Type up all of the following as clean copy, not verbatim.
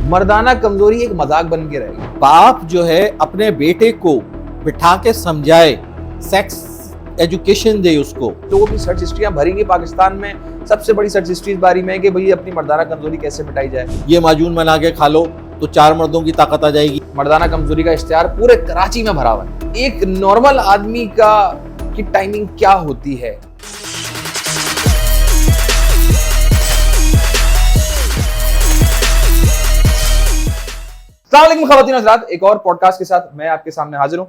मर्दाना कमजोरी एक मजाक बन के रहेगी। बाप जो है अपने बेटे को बिठा के समझाए, सेक्स एजुकेशन दे उसको। तो वो भी सर्च हिस्ट्रियां भरेंगे पाकिस्तान में, सबसे बड़ी सर्च हिस्ट्री इस बारी में है कि भाई अपनी मर्दाना कमजोरी कैसे मिटाई जाए। ये माजून बना के खा लो तो 4 मर्दों की ताकत आ जाएगी। मर्दाना कमजोरी का इश्तिहार पूरे कराची में भरा हुआ है। एक नॉर्मल आदमी की टाइमिंग क्या होती है? अस्सलाम वालेकुम ख़वातीन और हज़रात, एक और पॉडकास्ट के साथ मैं आपके सामने हाजिर हूँ।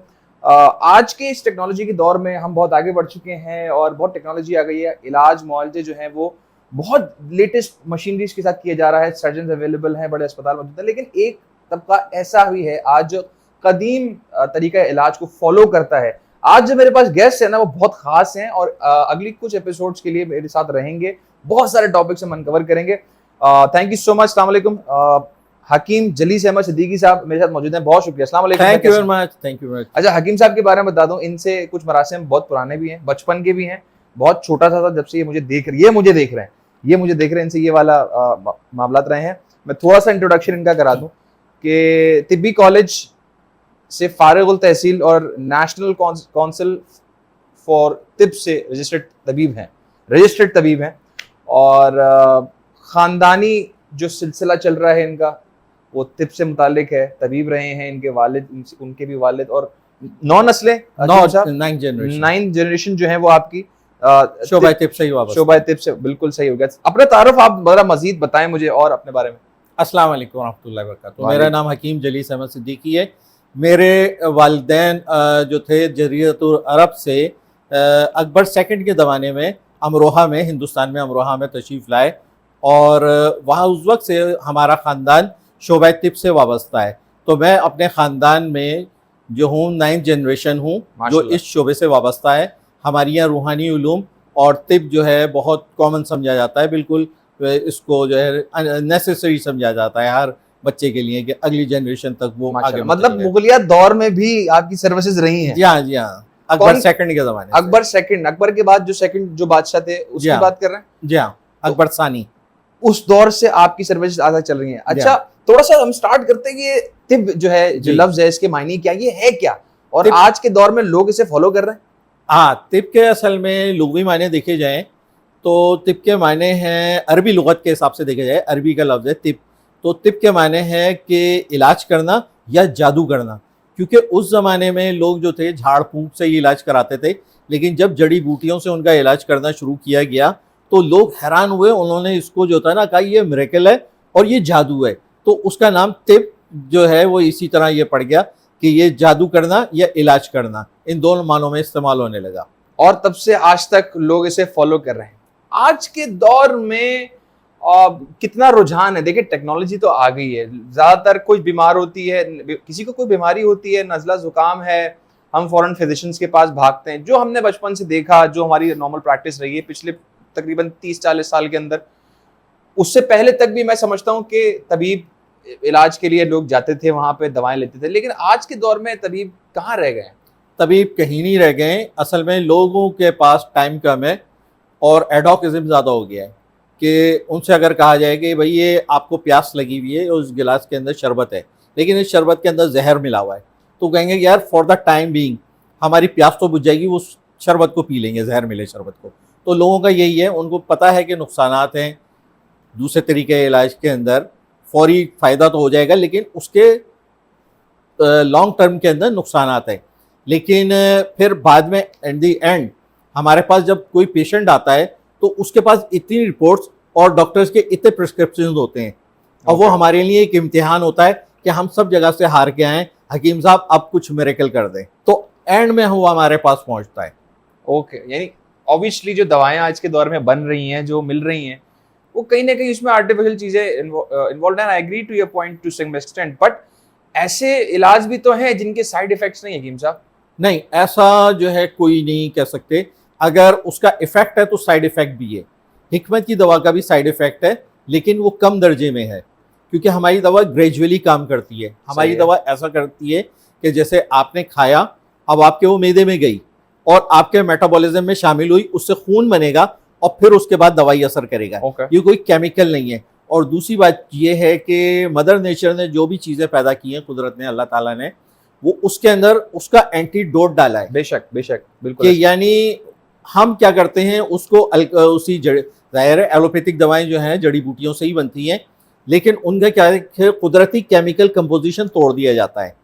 आज के इस टेक्नोलॉजी के दौर में हम बहुत आगे बढ़ चुके हैं और बहुत टेक्नोलॉजी आ गई है। इलाज मुआवजे जो है वो बहुत लेटेस्ट मशीनरीज के साथ किया जा रहा है। सर्जन अवेलेबल हैं, बड़े अस्पताल मौजूद हैं, लेकिन एक तबका ऐसा भी है आज कदीम तरीका इलाज को फॉलो करता है। आज जो मेरे पास गेस्ट है ना वो बहुत खास हैं और अगली कुछ एपिसोड्स के लिए मेरे साथ रहेंगे। बहुत सारे टॉपिक्स हम अनकवर करेंगे। Thank you so much. अस्सलाम वालेकुम। हकीम जलीस अहमद सिद्दीकी साहब मेरे साथ मौजूद हैं। बहुत शुक्रिया। अस्सलाम वालेकुम। Thank you very much. Thank you very much. अच्छा, हकीम साहब के बारे में बता दूं, इनसे कुछ मरासिम बहुत पुराने भी हैं, बचपन के भी हैं। बहुत छोटा सा था जब से ये मुझे देख रहे हैं, इनसे ये वाला मामला रहे हैं। मैं थोड़ा सा इंट्रोडक्शन इनका करा दूं कि तिब्बी कॉलेज से फारिगुल तहसील और नेशनल काउंसिल फॉर तिब से रजिस्टर्ड तबीब हैं और खानदानी जो सिलसिला चल रहा है इनका वो तिब से मुतालिक है। तबीब रहे हैं इनके वालिद, उनके भी वालिद और 9 नस्लें, 9 जनरेशन जो है वो आपकी शोबा तिब से बिल्कुल सही हो गया। अपना तारुफ आप बड़ा मजीद बताएं मुझे और अपने बारे में। अस्सलाम वालेकुम रहमतुल्लाहि व बरकातुहू। मेरा नाम हकीम जलीस अहमद सिद्दीकी है। मेरे वालिदैन जो थे जज़ीरतुल अरब से अकबर सेकंड के ज़माने में अमरोहा में, हिंदुस्तान में अमरोहा में तशरीफ़ लाए और वहाँ उस वक्त से हमारा ख़ानदान शोबा तिब से वाबस्ता है। तो मैं अपने ख़ानदान में जो हूँ 9th जनरेशन हूँ जो इस शोबे से वाबस्ता है। हमारी यहाँ रूहानी उलूम और तिब जो है बहुत कॉमन समझा जाता है, बिल्कुल इसको जो है नेसेसरी समझा जाता है हर बच्चे के लिए कि अगली जनरेशन तक वो आगे। मतलब मुगलिया दौर में भी आपकी सर्विसेज रही हैं? जी हाँ। अकबर सेकंड के ज़माने, अकबर के बाद जो बादशाह थे उसकी बात कर रहे हैं? जी हाँ, अकबर सानी। उस दौर से आपकी सर्विसेज आगे चल रही हैं। अच्छा, थोड़ा सा हम स्टार्ट करते हैं कि ये तिब जो है, जो लफ्ज है, इसके मायने क्या, ये है क्या और आज के दौर में लोग इसे फॉलो कर रहे हैं? हाँ, तिब के असल में लुग़वी मायने देखे जाएं तो तिब के मायने हैं, अरबी लुगत के हिसाब से देखे जाए, अरबी का लफ्ज़ है तिब। तो तिब के मायने हैं कि इलाज करना या जादू करना, क्योंकि उस ज़माने में लोग जो थे झाड़ फूंक से ही इलाज कराते थे, लेकिन जब जड़ी बूटियों से उनका इलाज करना शुरू किया गया तो लोग हैरान हुए। उन्होंने इसको जो था ना कहा ये मिरेकल है और ये जादू है, तो उसका नाम तिब जो है वो इसी तरह ये पड़ गया कि ये जादू करना या इलाज करना, इन दोनों मानों में इस्तेमाल होने लगा और तब से आज तक लोग इसे फॉलो कर रहे हैं। आज के दौर में कितना रुझान है? देखिए, टेक्नोलॉजी तो आ गई है। ज़्यादातर कोई बीमार होती है, किसी को कोई बीमारी होती है, नज़ला ज़ुकाम है, हम फौरन फिजिशियंस के पास भागते हैं। जो हमने बचपन से देखा, जो हमारी नॉर्मल प्रैक्टिस रही है पिछले तकरीबन 30-40 साल के अंदर, उससे पहले तक भी मैं समझता हूँ कि तबीब इलाज के लिए लोग जाते थे, वहाँ पे दवाएं लेते थे। लेकिन आज के दौर में तबीब कहाँ रह गए? तबीब कहीं नहीं रह गए। असल में लोगों के पास टाइम कम है और एडॉकिज्म ज़्यादा हो गया है कि उनसे अगर कहा जाए कि भाई ये आपको प्यास लगी हुई है और उस गिलास के अंदर शरबत है, लेकिन इस शरबत के अंदर जहर मिला हुआ है, तो कहेंगे यार फॉर द टाइम बीइंग हमारी प्यास तो बुझ जाएगी, वो शरबत को पी लेंगे, जहर मिले शरबत को। तो लोगों का यही है, उनको पता है कि नुकसानात हैं दूसरे तरीके इलाज के अंदर, फौरी फ़ायदा तो हो जाएगा लेकिन उसके लॉन्ग टर्म के अंदर नुकसानात हैं। लेकिन फिर बाद में एट द एंड हमारे पास जब कोई पेशेंट आता है तो उसके पास इतनी रिपोर्ट्स और डॉक्टर्स के इतने प्रिस्क्रिप्शन होते हैं और वो हमारे लिए एक इम्तिहान होता है कि हम सब जगह से हार के आएँ, हकीम साहब अब कुछ मिरेकल कर दें, तो एंड में वो हमारे पास पहुँचता है। ओके, यानी ऑब्वियसली जो दवाएं आज के दौर में बन रही हैं, जो मिल रही हैं, वो कहीं ना कहीं उसमें आर्टिफिशियल चीज़ें इन्वॉल्व हैं। I agree to your point to some extent, but ऐसे इलाज भी तो हैं जिनके साइड इफेक्ट्स नहीं है हकीम साहब। नहीं, ऐसा जो है कोई नहीं कह सकते। अगर उसका इफेक्ट है तो साइड इफेक्ट भी है। हिकमत की दवा का भी साइड इफेक्ट है, लेकिन वो कम दर्जे में है, क्योंकि हमारी दवा ग्रेजुअली काम करती है। हमारी दवा ऐसा करती है कि जैसे आपने खाया, अब आपके वो मैदे में गई और आपके मेटाबॉलिज्म में शामिल हुई, उससे खून बनेगा और फिर उसके बाद दवाई असर करेगा। Okay. ये कोई केमिकल नहीं है। और दूसरी बात ये है कि मदर नेचर ने जो भी चीज़ें पैदा की हैं, कुदरत ने, अल्लाह ताला ने, वो उसके अंदर उसका एंटीडोट डाला है। बेशक बेशक बिल्कुल कि यानी हम क्या करते हैं उसको उसी जड़, ज़ाहिर है एलोपैथिक दवाएं जो हैं जड़ी बूटियों से ही बनती हैं, लेकिन उनका क्या है कि कुदरती केमिकल कंपोजिशन तोड़ दिया जाता है,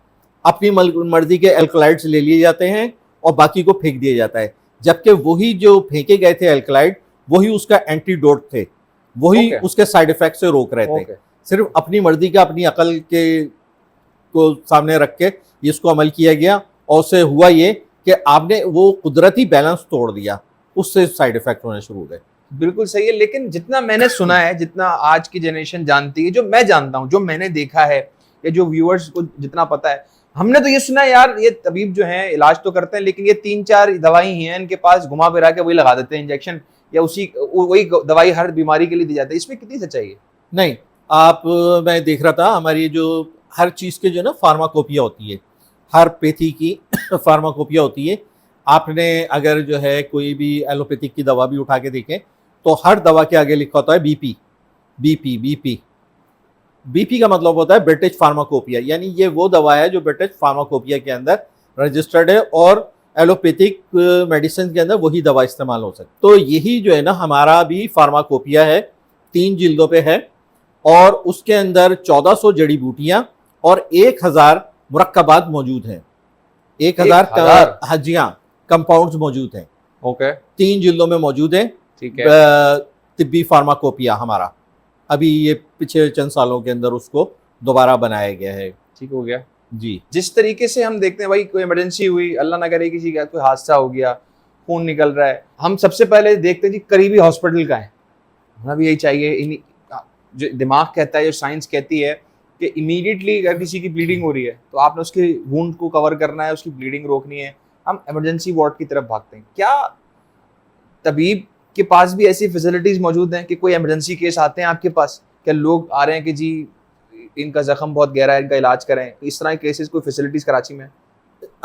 अपनी मर्जी के एल्कलाइड्स ले लिए जाते हैं और बाकी को फेंक दिया जाता है, जबकि वही जो फेंके गए थे एल्कलाइड वही उसका एंटीडोट थे, वही Okay. उसके साइड इफेक्ट से रोक रहे थे। Okay. सिर्फ अपनी मर्जी का, अपनी अकल के को सामने रख के इसको अमल किया गया और उससे हुआ ये कि आपने वो कुदरती बैलेंस तोड़ दिया, उससे साइड इफेक्ट होने शुरू हो गए। बिल्कुल सही है। लेकिन जितना मैंने सुना है, जितना आज की जनरेशन जानती है, जो मैं जानता हूँ, जो मैंने देखा है, या जो व्यूअर्स को जितना पता है, हमने तो ये सुना है यार, ये तबीब जो है इलाज तो करते हैं, लेकिन ये 3-4 दवाई ही हैं इनके पास, घुमा फिरा के वही लगा देते हैं इंजेक्शन, या वही दवाई हर बीमारी के लिए दी जाती है। इसमें कितनी सच्चाई है? नहीं, मैं देख रहा था हमारी जो हर चीज़ के जो ना फार्माकोपिया होती है, हर पैथी की फार्माकोपिया होती है। आपने अगर जो है कोई भी एलोपैथिक की दवा भी उठा के देखें तो हर दवा के आगे लिखा होता है बीपी बीपी बीपी। बीपी का मतलब होता है ब्रिटिश फार्माकोपिया, यानी ये वो दवा है जो ब्रिटिश फार्माकोपिया के अंदर रजिस्टर्ड है और एलोपैथिक मेडिसिन के अंदर वही दवा इस्तेमाल हो सकती। तो यही जो है ना हमारा भी फार्माकोपिया है, 3 जिल्दों पे है और उसके अंदर 1400 जड़ी बूटियां और 1000 मुरक्कबात मौजूद हैं। 1000 हाँ जी हाँ कंपाउंड्स मौजूद हैं। ओके, 3 जिल्दों में मौजूद है। ठीक है। तिब्बी फार्माकोपिया हमारा अभी ये पिछले चंद सालों के अंदर उसको दोबारा बनाया गया है। ठीक हो गया जी। जिस तरीके से हम देखते हैं भाई, कोई इमरजेंसी हुई, अल्लाह ना करे किसी का कोई हादसा हो गया, खून निकल रहा है, हम सबसे पहले देखते हैं जी करीबी हॉस्पिटल का है। हमें भी यही चाहिए। जो दिमाग कहता है, जो साइंस कहती है कि इमीडिएटली अगर किसी की ब्लीडिंग हो रही है तो आपने उसके वुंड को कवर करना है, उसकी ब्लीडिंग रोकनी है, हम इमरजेंसी वार्ड की तरफ भागते हैं। क्या तबीब के पास भी ऐसी फैसिलिटीज मौजूद हैं कि कोई इमरजेंसी केस आते हैं आपके पास, क्या लोग आ रहे हैं कि जी इनका जख्म बहुत गहरा है, इनका इलाज करें, इस तरह के केसेस कोई फैसिलिटीज कराची में?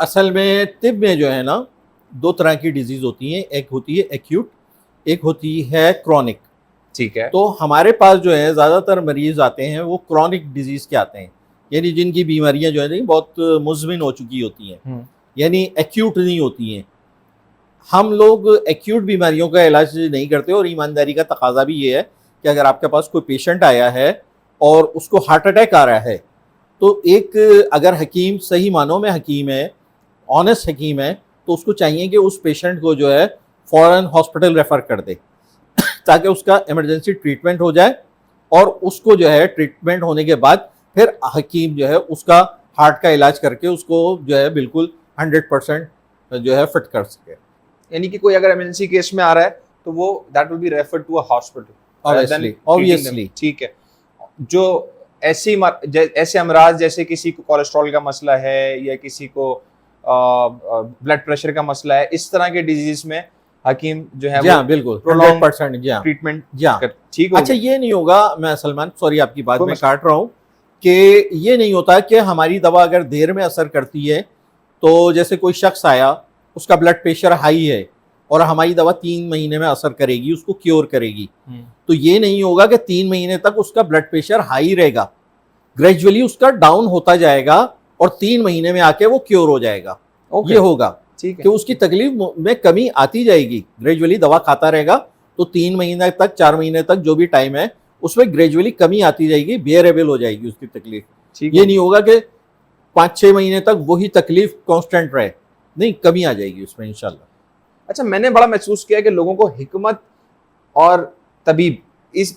असल में तिब में जो है ना 2 तरह की डिजीज़ होती हैं, एक होती है एक्यूट, एक होती है क्रॉनिक। ठीक है। तो हमारे पास जो है ज़्यादातर मरीज़ आते हैं वो क्रॉनिक डिजीज़ के आते हैं, यानी जिनकी बीमारियां जो है बहुत मुज़मिन हो चुकी होती हैं, यानी एक्यूट नहीं होती हैं। हम लोग एक्यूट बीमारियों का इलाज नहीं करते और ईमानदारी का तकाजा भी ये है कि अगर आपके पास कोई पेशेंट आया है और उसको हार्ट अटैक आ रहा है तो एक अगर हकीम सही मानों में हकीम है, ऑनेस्ट हकीम है, तो उसको चाहिए कि उस पेशेंट को जो है फ़ौरन हॉस्पिटल रेफ़र कर दे ताकि उसका इमरजेंसी ट्रीटमेंट हो जाए और उसको जो है ट्रीटमेंट होने के बाद फिर हकीम जो है उसका हार्ट का इलाज करके उसको जो है बिल्कुल 100% जो है फिट कर सके। यानी कि कोई अगर इमरजेंसी केस में आ रहा है तो वो that will be referred to a hospital. Obviously ठीक है। जो ऐसे अमराज जैसे किसी को कोलेस्ट्रॉल का मसला है या किसी को ब्लड प्रेशर का मसला है, इस तरह के डिजीज में हकीम जो है वो बिल्कुल 100% ट्रीटमेंट ठीक। अच्छा, ये नहीं होगा, मैं सलमान सॉरी आपकी बात में काट रहा हूँ, कि ये नहीं होता कि हमारी दवा अगर देर में असर करती है, तो जैसे कोई शख्स आया उसका ब्लड प्रेशर हाई है और हमारी दवा 3 महीने में असर करेगी, उसको क्योर करेगी, तो ये नहीं होगा कि 3 महीने तक उसका ब्लड प्रेशर हाई रहेगा, ग्रेजुअली उसका डाउन होता जाएगा और 3 महीने में आके वो क्योर हो जाएगा। ये होगा कि उसकी तकलीफ में कमी आती जाएगी, ग्रेजुअली दवा खाता रहेगा तो 3 महीने तक 4 महीने तक जो भी टाइम है उसमें ग्रेजुअली कमी आती जाएगी, बेयरेबल हो जाएगी उसकी तकलीफ। ये नहीं होगा कि 5-6 महीने तक वही तकलीफ कांस्टेंट रहे, नहीं, कमी आ जाएगी उसमें इंशाल्लाह। अच्छा, मैंने बड़ा महसूस किया कि लोगों को हिकमत और तबीब,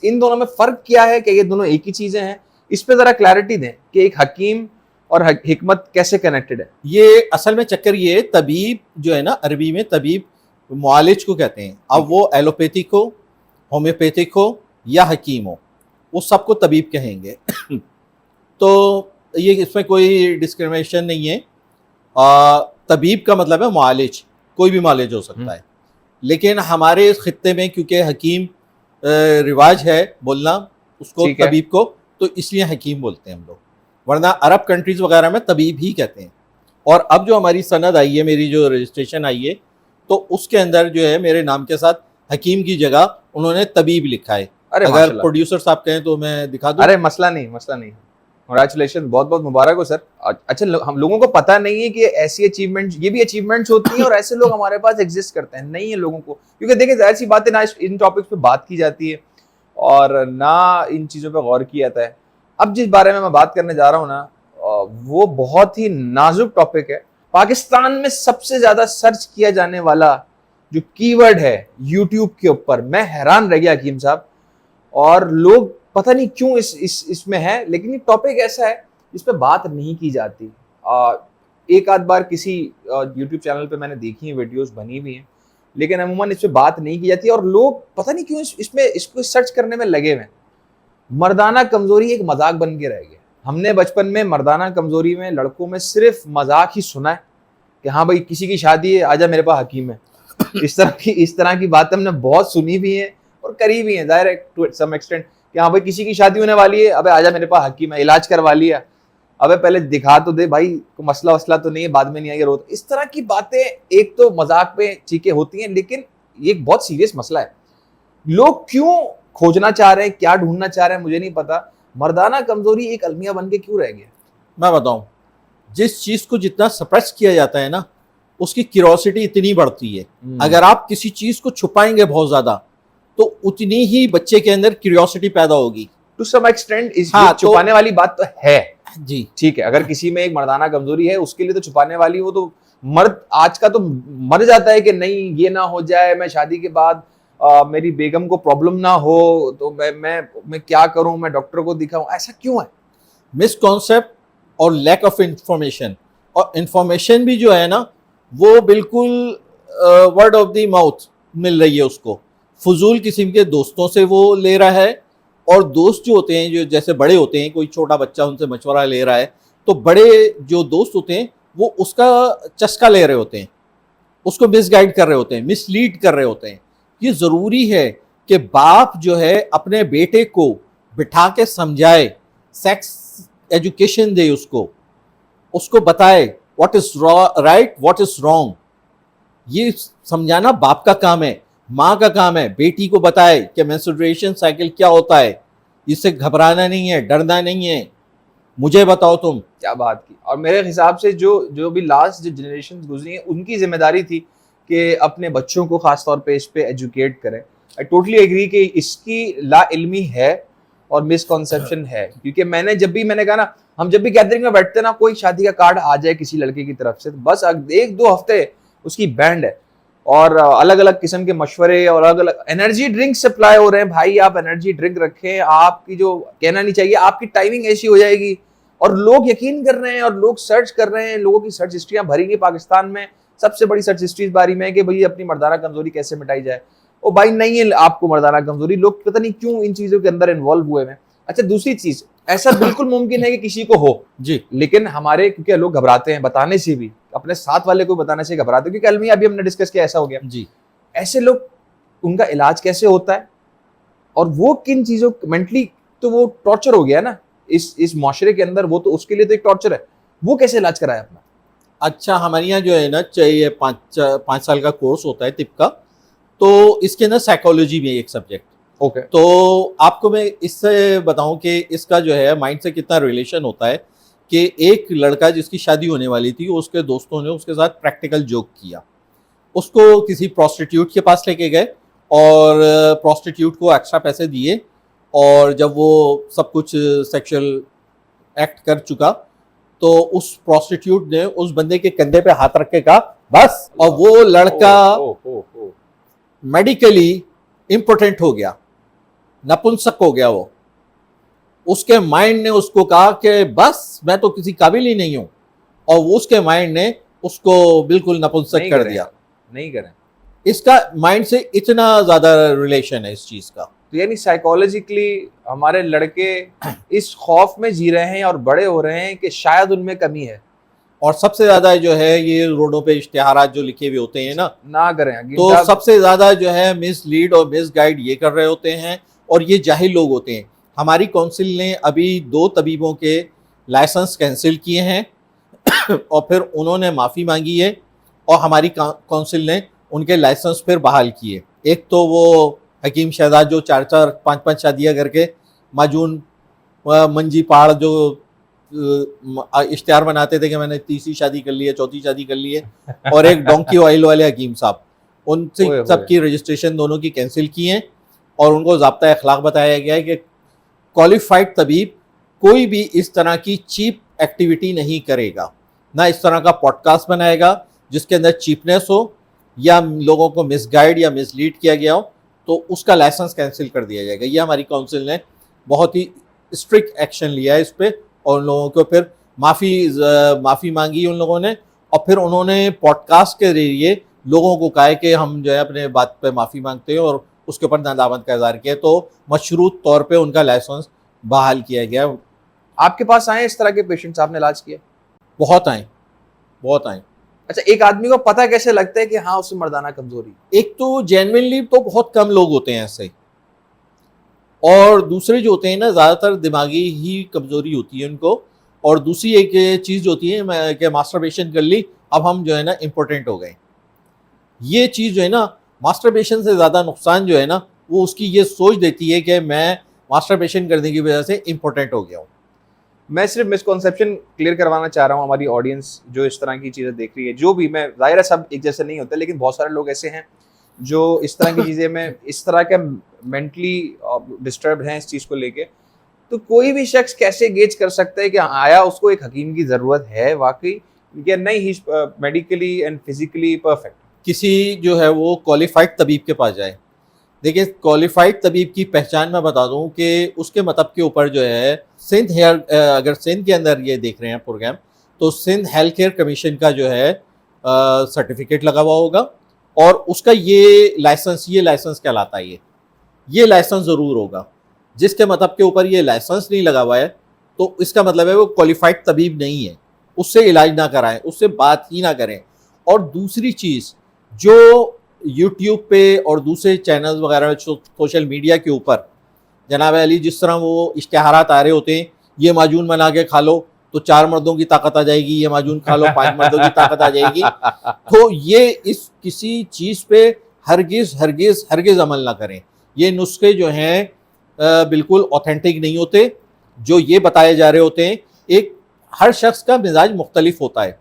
इन दोनों में फर्क क्या है, कि ये दोनों एक ही चीजें हैं? इस पे जरा क्लैरिटी दें कि एक हकीम और हिकमत कैसे कनेक्टेड है। ये असल में चक्कर ये तबीब जो है ना, अरबी में तबीब मुआलिज को कहते हैं। अब वो एलोपैथिक हो, होम्योपैथिक हो या हकीम हो, वो सबको तबीब कहेंगे तो ये इसमें कोई डिस्क्रिमिनेशन नहीं है। तबीब का मतलब है मुआलिज, कोई भी मुआलिज हो सकता है, लेकिन हमारे इस खित्ते में क्योंकि हकीम रिवाज है बोलना उसको तबीब को, तो इसलिए हकीम बोलते हैं हम लोग, वरना अरब कंट्रीज वगैरह में तबीब ही कहते हैं। और अब जो हमारी सनद आई है, मेरी जो रजिस्ट्रेशन आई है, तो उसके अंदर जो है मेरे नाम के साथ हकीम की जगह उन्होंने तबीब लिखा है। अरे अगर माशाल्लाह, प्रोड्यूसर साहब कहें तो मैं दिखा दूं। अरे मसला नहीं, मसला नहीं। कंग्रेचुलेशन, बहुत बहुत मुबारक हो सर। अच्छा, हम लोगों को पता नहीं है कि ऐसी अचीवमेंट, ये भी अचीवमेंट्स होती हैं और ऐसे लोग हमारे पास एग्जिस्ट करते हैं, नहीं है लोगों को। क्योंकि देखिए जाहिर सी बात है, ना इन टॉपिक्स पे बात की जाती है और ना इन चीजों पे गौर किया जाता है। अब जिस बारे में मैं बात करने जा रहा हूँ ना, वो बहुत ही नाजुक टॉपिक है। पाकिस्तान में सबसे ज्यादा सर्च किया जाने वाला जो कीवर्ड है यूट्यूब के ऊपर, मैं हैरान रह गया हकीम साहब। और लोग पता नहीं क्यों इसमें है, लेकिन ये टॉपिक ऐसा है इस पे बात नहीं की जाती। एक आध बार किसी यूट्यूब चैनल पे मैंने देखी है, वीडियोस बनी हुई हैं, लेकिन अमूमन इस पे बात नहीं की जाती और लोग पता नहीं क्यों इसमें इसको सर्च करने में लगे हुए हैं। मर्दाना कमजोरी एक मजाक बन के रह गया। हमने बचपन में मर्दाना कमजोरी में लड़कों में सिर्फ मजाक ही सुना है कि हाँ भाई किसी की शादी है, आजा मेरे पास हकीम है। इस तरह की बातें हमने बहुत सुनी भी हैं और करी भी हैं, जाहिर है टू सम एक्सटेंट, कि हाँ भाई किसी की शादी होने वाली है, अबे आजा मेरे पास हकीम है, इलाज करवा लिया, अबे पहले दिखा तो दे भाई, को मसला वसला तो नहीं है, बाद में नहीं आएगा रोत। इस तरह की बातें एक तो मजाक पे चीखें होती हैं, लेकिन ये एक बहुत सीरियस मसला है। लोग क्यों खोजना चाह रहे हैं, क्या ढूंढना चाह रहे हैं, मुझे नहीं पता। मर्दाना कमजोरी एक अलमिया बन के क्यों रह गया? मैं बताऊं, जिस चीज को जितना सप्रेस किया जाता है ना, उसकी क्यूरोसिटी इतनी बढ़ती है। अगर आप किसी चीज को छुपाएंगे बहुत ज्यादा, तो उतनी ही बच्चे के अंदर क्यूरियोसिटी पैदा होगी। टू सम एक्सटेंट इस हाँ, छुपाने वाली बात तो है जी, ठीक है। अगर किसी में एक मर्दाना कमजोरी है, उसके लिए तो छुपाने वाली, वो तो मर्द आज का तो मर जाता है कि नहीं ये ना हो जाए, मैं शादी के बाद मेरी बेगम को प्रॉब्लम ना हो, तो मैं क्या करूं, मैं डॉक्टर को दिखाऊं। ऐसा क्यों है? मिसकॉन्सेप्ट और लैक ऑफ इंफॉर्मेशन। और इंफॉर्मेशन भी जो है ना, वो बिल्कुल वर्ड ऑफ द माउथ मिल रही है उसको। फजूल किस्म के दोस्तों से वो ले रहा है, और दोस्त जो होते हैं, जो जैसे बड़े होते हैं, कोई छोटा बच्चा उनसे मशवरा ले रहा है, तो बड़े जो दोस्त होते हैं वो उसका चस्का ले रहे होते हैं, उसको मिसगाइड कर रहे होते हैं, मिसलीड कर रहे होते हैं। ये ज़रूरी है कि बाप जो है अपने बेटे को बिठा के समझाए, सेक्स एजुकेशन दे, उसको बताए what is right, what is wrong. ये समझाना बाप का काम है, माँ का काम है। बेटी को बताए कि मेंस्ट्रुएशन साइकिल क्या होता है, इससे घबराना नहीं है, डरना नहीं है, मुझे बताओ तुम। क्या बात की। और मेरे हिसाब से जो भी लास्ट जो जनरेशन गुजरी है, उनकी जिम्मेदारी थी कि अपने बच्चों को खास तौर पे इस पे एजुकेट करें। आई टोटली एग्री कि इसकी ला इल्मी है और मिसकॉन्सेप्शन है। क्योंकि मैंने कहा ना, हम जब भी गैदरिंग में बैठते ना, कोई शादी का कार्ड आ जाए किसी लड़के की तरफ से, बस 1-2 हफ्ते उसकी बैंड है और अलग अलग किस्म के मशवरे और अलग अलग एनर्जी ड्रिंक सप्लाई हो रहे हैं। भाई आप एनर्जी ड्रिंक रखें, आपकी जो कहना नहीं चाहिए, आपकी टाइमिंग ऐसी हो जाएगी। और लोग यकीन कर रहे हैं और लोग सर्च कर रहे हैं, लोगों की सर्च हिस्ट्रियां भरी पाकिस्तान में। सबसे बड़ी सर्च हिस्ट्री इस बारी में है कि भाई अपनी मर्दाना कमजोरी कैसे मिटाई जाए। ओ भाई नहीं है आपको मर्दाना कमजोरी, लोग पता नहीं क्यों इन चीजों के अंदर इन्वॉल्व हुए हैं। अच्छा, दूसरी चीज, ऐसा बिल्कुल मुमकिन है कि किसी को हो जी, लेकिन हमारे क्योंकि लोग घबराते हैं बताने से भी, अपने साथ वाले को बताने से घबराते हैं। क्योंकि अलमिया अभी हमने डिस्कस किया, ऐसा हो गया जी। ऐसे लोग, उनका इलाज कैसे होता है और वो किन चीजों, मेंटली तो वो टॉर्चर हो गया ना इस माशरे के अंदर, वो तो उसके लिए तो एक टॉर्चर है, वो कैसे इलाज कराए अपना? अच्छा, हमारे यहाँ जो है ना, चाहिए 5 साल का कोर्स होता है तिब का, तो इसके अंदर साइकोलॉजी भी है एक सब्जेक्ट। ओके। तो आपको मैं इससे बताऊं कि इसका जो है माइंड से कितना रिलेशन होता है कि एक लड़का जिसकी शादी होने वाली थी, उसके दोस्तों ने उसके साथ प्रैक्टिकल जोक किया। उसको किसी प्रोस्टिट्यूट के पास लेके गए और प्रोस्टिट्यूट को एक्स्ट्रा पैसे दिए, और जब वो सब कुछ सेक्सुअल एक्ट कर चुका, तो उस प्रोस्टिट्यूट ने उस बंदे के कंधे पे हाथ रख के कहा बस, और वो लड़का मेडिकली इम्पोर्टेंट हो गया, नपुंसक हो गया। वो उसके माइंड ने उसको कहा कि बस मैं तो किसी काबिल ही नहीं हूं, और वो उसके माइंड ने उसको बिल्कुल नपुंसक कर दिया। नहीं करें। इसका माइंड से इतना ज्यादा रिलेशन है इस चीज का। तो यानी साइकोलॉजिकली हमारे लड़के इस खौफ में जी रहे हैं और बड़े हो रहे हैं कि शायद उनमें कमी है। और सबसे ज्यादा जो है ये रोडों पे इश्तिहारात जो लिखे हुए होते हैं ना करें, तो सबसे ज्यादा जो है मिसलीड और मिसगाइड ये कर रहे होते हैं, और ये जाहिल लोग होते हैं। हमारी काउंसिल ने अभी 2 तबीबों के लाइसेंस कैंसिल किए हैं और फिर उन्होंने माफ़ी मांगी है, और हमारी काउंसिल ने उनके लाइसेंस फिर बहाल किए। एक तो वो हकीम शहजाद जो 4-4 5-5 शादियां करके माजून मंजी पहाड़ जो इश्तिहार बनाते थे कि मैंने तीसरी शादी कर ली है, चौथी शादी कर ली है, और एक डोंकी ऑयल वाले हकीम साहब, उनसे ओए सबकी रजिस्ट्रेशन दोनों की कैंसिल की है और उनको ज़ाब्ता अखलाक बताया गया है कि क्वालिफाइड तबीब कोई भी इस तरह की चीप एक्टिविटी नहीं करेगा, ना इस तरह का पॉडकास्ट बनाएगा जिसके अंदर चीपनेस हो या लोगों को मिसगाइड या मिसलीड किया गया हो, तो उसका लाइसेंस कैंसिल कर दिया जाएगा। ये हमारी काउंसिल ने बहुत ही स्ट्रिक्ट एक्शन लिया है इस पर, और उन लोगों को फिर माफ़ी मांगी उन लोगों ने, और फिर उन्होंने पॉडकास्ट के जरिए लोगों को कहा है कि हम जो है अपने बात पे माफ़ी मांगते हैं और उसके ऊपर नदामत का इज़हार किया, तो मशरूत तौर पे उनका लाइसेंस बहाल किया गया। आपके पास आए इस तरह के पेशेंट्स, आपने इलाज किया? बहुत आए, बहुत आए। अच्छा, एक आदमी को पता कैसे लगता है कि हाँ उससे मर्दाना कमजोरी? एक तो जेन्युइनली तो बहुत कम लोग होते हैं ऐसे, और दूसरे जो होते हैं ना ज़्यादातर दिमागी ही कमज़ोरी होती है उनको, और दूसरी एक चीज़ जो होती है कि मास्टरबेशन कर ली, अब हम जो है ना इम्पोर्टेंट हो गए। ये चीज़ जो है ना, मास्टरबेशन से ज़्यादा नुकसान जो है ना वो उसकी ये सोच देती है कि मैं मास्टरबेशन करने की वजह से इम्पोर्टेंट हो गया हूँ। मैं सिर्फ मिसकॉन्सेप्शन क्लियर करवाना चाह रहा हूँ हमारी ऑडियंस जो इस तरह की चीज़ें देख रही है, जो भी, मैं जाहिर है सब एक जैसे नहीं होते, लेकिन बहुत सारे लोग ऐसे हैं जो इस तरह की चीज़ें में इस तरह के मेंटली डिस्टर्ब हैं इस चीज़ को लेके। तो कोई भी शख्स कैसे गेज कर सकता है कि आया उसको एक हकीम की ज़रूरत है वाकई, या नहीं, ही मेडिकली एंड फिजिकली परफेक्ट? किसी जो है वो क्वालिफाइड तबीब के पास जाए। देखिए, क्वालिफाइड तबीब की पहचान मैं बता दूं कि उसके मतलब के ऊपर जो है सिंध हेयर, अगर सिंध के अंदर ये देख रहे हैं प्रोग्राम, तो सिंध हेल्थ केयर कमीशन का जो है सर्टिफिकेट लगा हुआ होगा, और उसका ये लाइसेंस कहलाता है। ये लाइसेंस ज़रूर होगा। जिसके मतलब के ऊपर ये लाइसेंस नहीं लगा हुआ है तो इसका मतलब है वो क्वालिफाइड तबीब नहीं है, उससे इलाज ना कराएं, उससे बात ही ना करें। और दूसरी चीज़, जो यूट्यूब पे और दूसरे चैनल्स वगैरह सोशल मीडिया के ऊपर जनाब अली जिस तरह वो इश्तिहारात आ रहे होते हैं, ये माजून बना के खा लो तो 4 मर्दों की ताकत आ जाएगी, ये माजून खा लो 5 मर्दों की ताकत आ जाएगी, तो ये इस किसी चीज़ पे हरगिज़ अमल ना करें। ये नुस्खे जो हैं बिल्कुल ऑथेंटिक नहीं होते। जो ये बताए जा रहे होते हैं, एक हर शख्स का मिजाज मुख्तलिफ होता है।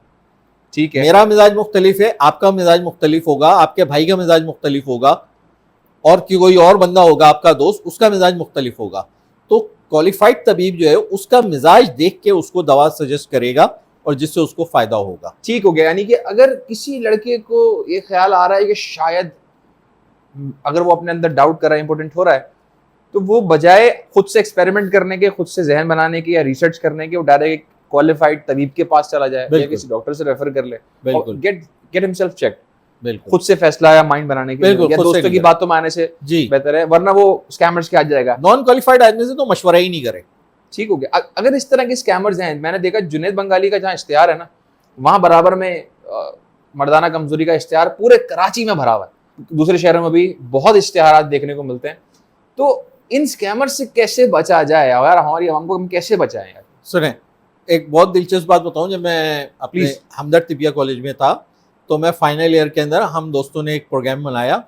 ठीक है, मेरा मिजाज मुख्तलिफ है, आपका मिजाज मुख्तलिफ होगा, आपके भाई का मिजाज मुख्तलिफ होगा, और कि कोई और बंदा होगा आपका दोस्त, उसका मिजाज मुख्तलिफ होगा। तो क्वालिफाइड तबीब जो है उसका मिजाज देख के उसको दवा सजेस्ट करेगा और जिससे उसको फ़ायदा होगा। ठीक हो गया। यानी कि अगर किसी लड़के को ये ख्याल आ रहा है कि शायद अगर वो अपने अंदर डाउट कर रहा है, इंपॉर्टेंट हो रहा है, तो वो बजाय खुद से एक्सपेरिमेंट करने के, खुद से जहन बनाने के या रिसर्च करने के, वो डायरेक्ट क्वालिफाइड तबीब के पास चला जाए या किसी डॉक्टर से रेफर कर ले, बिल्कुल, गेट हिमसेल्फ चेक, बिल्कुल, खुद से फैसला या माइंड बनाने के लिए, या दोस्तों की बातों में आने से जी बेहतर है, वरना वो स्कैमर्स के आ जाएगा। नॉन क्वालिफाइड आदमी से तो मशवरा ही नहीं करे। ठीक हो गया। अगर इस तरह के स्कैमर्स हैं, मैंने देखा जुनैद बंगाली का जहाँ इश्तिहार है ना, वहाँ बराबर में मर्दाना कमजोरी का इश्तिहार पूरे कराची में भरा हुआ है, दूसरे शहरों में भी बहुत इश्तिहारात देखने को मिलते हैं। तो इन स्कैमर्स से कैसे बचा जाए यार, हमारी आवाम को हम कैसे बचाएं यार? सुने, एक बहुत दिलचस्प बात बताऊं। जब मैं अपने हमदर्द तिबिया कॉलेज में था तो मैं फाइनल ईयर के अंदर हम दोस्तों ने एक प्रोग्राम बनाया,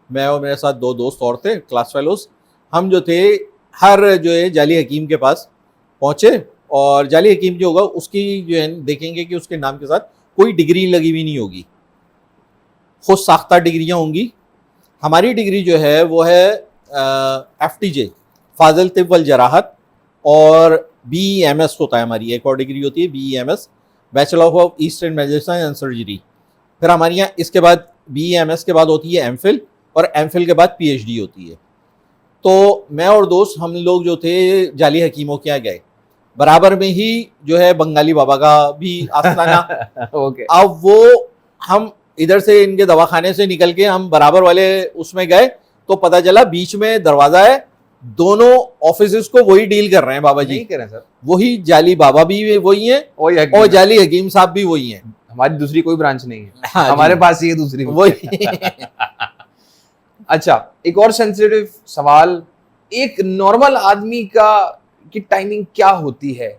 मैं और मेरे साथ 2 दोस्त और थे क्लास फेलोज। हम जो थे हर जो है जाली हकीम के पास पहुँचे, और जाली हकीम जो होगा उसकी जो है देखेंगे कि उसके नाम के साथ कोई डिग्री लगी हुई नहीं होगी, खुद साख्ता डिग्रियाँ होंगी। हमारी डिग्री जो है वो है FTJ फाजिल तिब वल जराहत, और BEMS होता है हमारी, एक और डिग्री होती है BEMS bachelor of eastern medicine and surgery. फिर हमारे यहाँ इसके बाद BEMS के बाद होती है MPhil, और MPhil के बाद PhD होती है। तो मैं और दोस्त हम लोग जो थे जाली हकीमों के यहाँ गए, बराबर में ही जो है बंगाली बाबा का भी आस्थाना ओके। अब वो हम इधर से इनके दवाखाने से निकल के हम बराबर वाले उसमें गए तो पता चला बीच में दरवाजा है, दोनों ऑफिसेस को वही डील कर रहे हैं बाबा जी। नहीं कर रहे सर, वही जाली बाबा भी वही हैं और जाली हकीम साहब भी वही हैं। हमारी दूसरी कोई ब्रांच नहीं है। हाँ, हमारे पास ये दूसरी वही। अच्छा, एक और सेंसिटिव सवाल, एक नॉर्मल आदमी की टाइमिंग क्या होती है?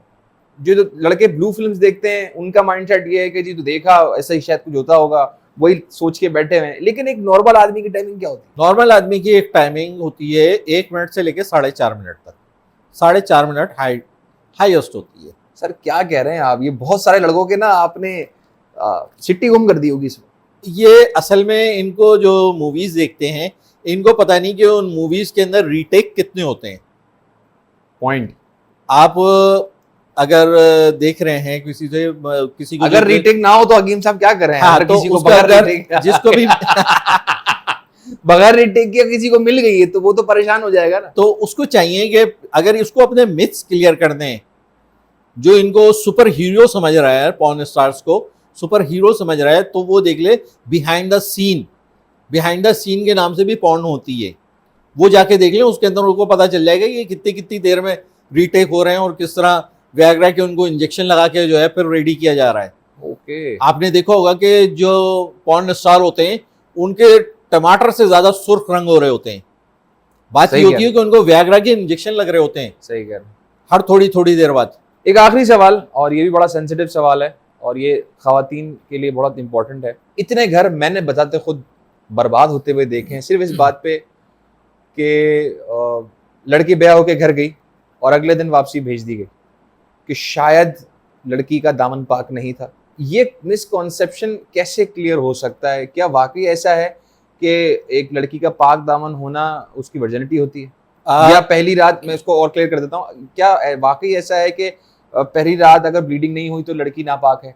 जो लड़के ब्लू फिल्म्स देखते हैं उनका माइंडसेट ये है कि जी तो देखा ऐसा ही शायद कुछ होता होगा, वही सोच के बैठे हुए हैं। लेकिन एक नॉर्मल आदमी की टाइमिंग क्या होती है? नॉर्मल आदमी की एक टाइमिंग होती है 1 मिनट से लेकर 4.5 मिनट तक। 4.5 मिनट हाईएस्ट होती है। सर क्या कह रहे हैं आप? ये बहुत सारे लड़कों के ना आपने सिटी गुम कर दी होगी इसमें। ये असल में इनको जो मूवीज देखते हैं इनको पता नहीं कि उन मूवीज के अंदर रीटेक कितने होते हैं। पॉइंट। आप अगर देख रहे हैं किसी को अगर रीटेक ना हो तो हकीम साहब क्या कर रहे हैं? हाँ, अगर तो किसी को उसका बगैर अगर रीटेक जिसको भी बगैर रीटेक के किसी को मिल गई है तो वो तो परेशान हो जाएगा ना। तो उसको चाहिए कि अगर इसको अपने मिथ्स क्लियर कर दें, जो इनको सुपर हीरो समझ रहा है, पॉर्न स्टार्स को सुपर हीरो समझ रहा है, तो वो देख ले behind the scene. Behind the scene के नाम से भी पॉर्न होती है, वो जाके देख लें। उसके अंदर उनको पता चल जाएगा ये कितनी कितनी देर में रीटेक हो रहे हैं और किस तरह वैग्रा के उनको इंजेक्शन लगा के जो है फिर रेडी किया जा रहा है। ओके। आपने देखा होगा कि जो पॉर्न स्टार होते हैं उनके टमाटर से ज्यादा सुर्ख रंग हो रहे होते हैं। बात सही ये होती कह है कि उनको वैग्रा के इंजेक्शन लग रहे होते हैं सही कह रहे हैं। हर थोड़ी थोड़ी देर बाद। एक आखिरी सवाल, और ये भी बड़ा सेंसिटिव सवाल है और ये खवातीन के लिए बहुत इंपॉर्टेंट है। इतने घर मैंने बताते खुद बर्बाद होते हुए देखे हैं सिर्फ इस बात पे कि लड़की ब्याह होके घर गई और अगले दिन वापसी भेज दी गई कि शायद लड़की का दामन पाक नहीं था। ये मिसकॉन्सेप्शन कैसे क्लियर हो सकता है? क्या वाकई ऐसा है कि एक लड़की का पाक दामन होना उसकी वर्जिनिटी होती है? या पहली रात, मैं इसको और क्लियर कर देता हूँ, क्या वाकई ऐसा है कि पहली रात अगर ब्लीडिंग नहीं हुई तो लड़की नापाक है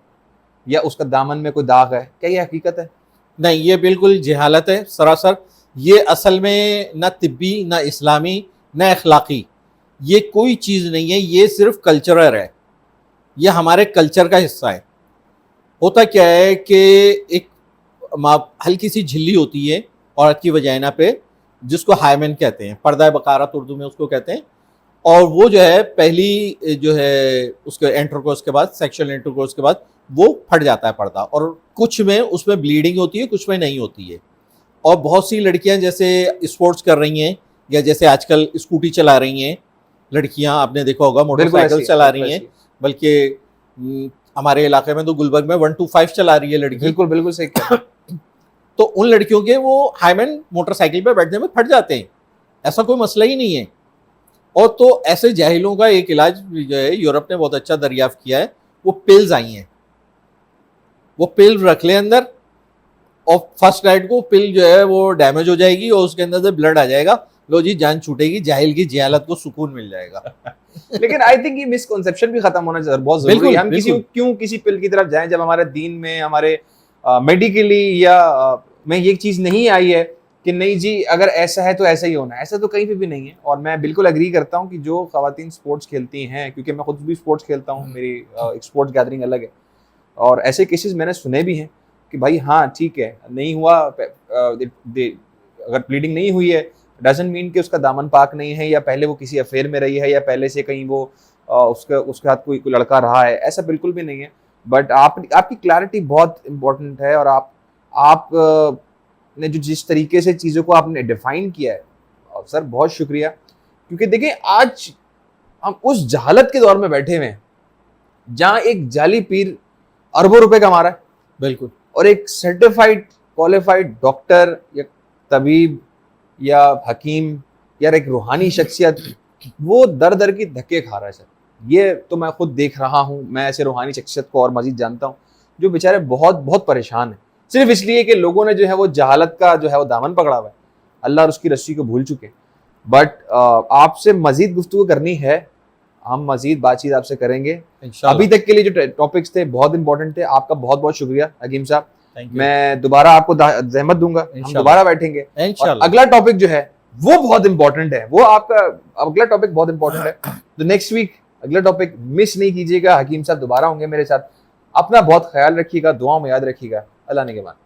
या उसका दामन में कोई दाग है? क्या ये हकीकत है? नहीं, ये बिल्कुल जहालत है सरासर। ये असल में ना तिब्बी, ना इस्लामी, ना अखलाकी, ये कोई चीज़ नहीं है। ये सिर्फ कल्चरल है, ये हमारे कल्चर का हिस्सा है। होता क्या है कि एक हल्की सी झिल्ली होती है औरत की वजाइना पे, जिसको हायमन कहते हैं, पर्दा बकारत उर्दू में उसको कहते हैं। और वो जो है पहली जो है उसके इंटरकोर्स के बाद, सेक्शुअल इंटरकोर्स के बाद वो फट जाता है पर्दा, और कुछ में उसमें ब्लीडिंग होती है, कुछ में नहीं होती है। और बहुत सी लड़कियां जैसे स्पोर्ट्स कर रही हैं या जैसे आजकल स्कूटी चला रही हैं लड़कियां, आपने देखा होगा मोटरसाइकिल चला रही हैं, बल्कि हमारे इलाके में तो गुलबर्ग में 125 चला रही है लड़की। बिल्कुल बिल्कुल सही कह रहे हैं। तो उन लड़कियों के वो हाइमन मोटरसाइकिल पे बैठने में फट जाते हैं, ऐसा कोई मसला ही नहीं है। और तो ऐसे जाहिलों का एक इलाज जो है यूरोप ने बहुत अच्छा दरियाफ्त किया है, वो पिल्स आई हैं। वो पिल रख ले अंदर और फर्स्ट नाइट को पिल जो है वो डैमेज हो जाएगी और उसके अंदर से ब्लड आ जाएगा, लो जी जान छूटेगी, जाहिल की जहालत को सुकून मिल जाएगा। लेकिन आई थिंक ये मिसकॉन्सेप्शन भी खत्म होना चाहिए, बहुत जरूरी है। हम क्यों किसी पिल की तरफ जाएं जब हमारे दीन में, हमारे मेडिकली या में ये चीज नहीं आई है कि नहीं जी अगर ऐसा है तो ऐसा ही होना है। ऐसा तो कहीं पे भी नहीं है। और मैं बिल्कुल एग्री करता हूँ कि जो खवातीन स्पोर्ट्स खेलती हैं, क्योंकि मैं खुद भी स्पोर्ट्स खेलता हूँ, मेरी एक स्पोर्ट्स गैदरिंग अलग है, और ऐसे केसेस मैंने सुने भी हैं कि भाई हाँ ठीक है नहीं हुआ, अगर ब्लीडिंग नहीं हुई है डजंट मीन कि उसका दामन पाक नहीं है, या पहले वो किसी अफेयर में रही है, या पहले से कहीं वो उसके साथ कोई लड़का रहा है, ऐसा बिल्कुल भी नहीं है। बट आपकी क्लैरिटी बहुत इंपॉर्टेंट है, और आप ने जो जिस तरीके से चीज़ों को आपने डिफाइन किया है, सर बहुत शुक्रिया। क्योंकि देखिए आज हम उस जहालत के दौर में बैठे हुए हैं जहाँ एक जाली पीर अरबों रुपए कमा रहा है, बिल्कुल, और एक सर्टिफाइड क्वालिफाइड डॉक्टर या तबीब या हकीम या एक रूहानी शख्सियत वो दर दर की धक्के खा रहा है। सर ये तो मैं खुद देख रहा हूँ, मैं ऐसे रूहानी शख्सियत को और मजीद जानता हूँ जो बेचारे बहुत बहुत परेशान हैं, सिर्फ इसलिए कि लोगों ने जो है वो जहालत का जो है वो दामन पकड़ा हुआ है, अल्लाह और उसकी रस्सी को भूल चुके। बट आपसे मजीद गुफ्तगू करनी है, हम मजीद बातचीत आपसे करेंगे। अभी तक के लिए जो टॉपिक्स थे बहुत इंपॉर्टेंट थे। आपका बहुत बहुत शुक्रिया हकीम साहब। मैं दोबारा आपको जहमत दूंगा, हम दोबारा बैठेंगे। और अगला टॉपिक जो है वो बहुत इंपॉर्टेंट है, वो आपका अगला टॉपिक बहुत इंपॉर्टेंट है, तो नेक्स्ट वीक अगला टॉपिक मिस नहीं कीजिएगा। हकीम साहब दोबारा होंगे मेरे साथ। अपना बहुत ख्याल रखिएगा, दुआओं में याद रखिएगा। अल्लाह ने के बाद।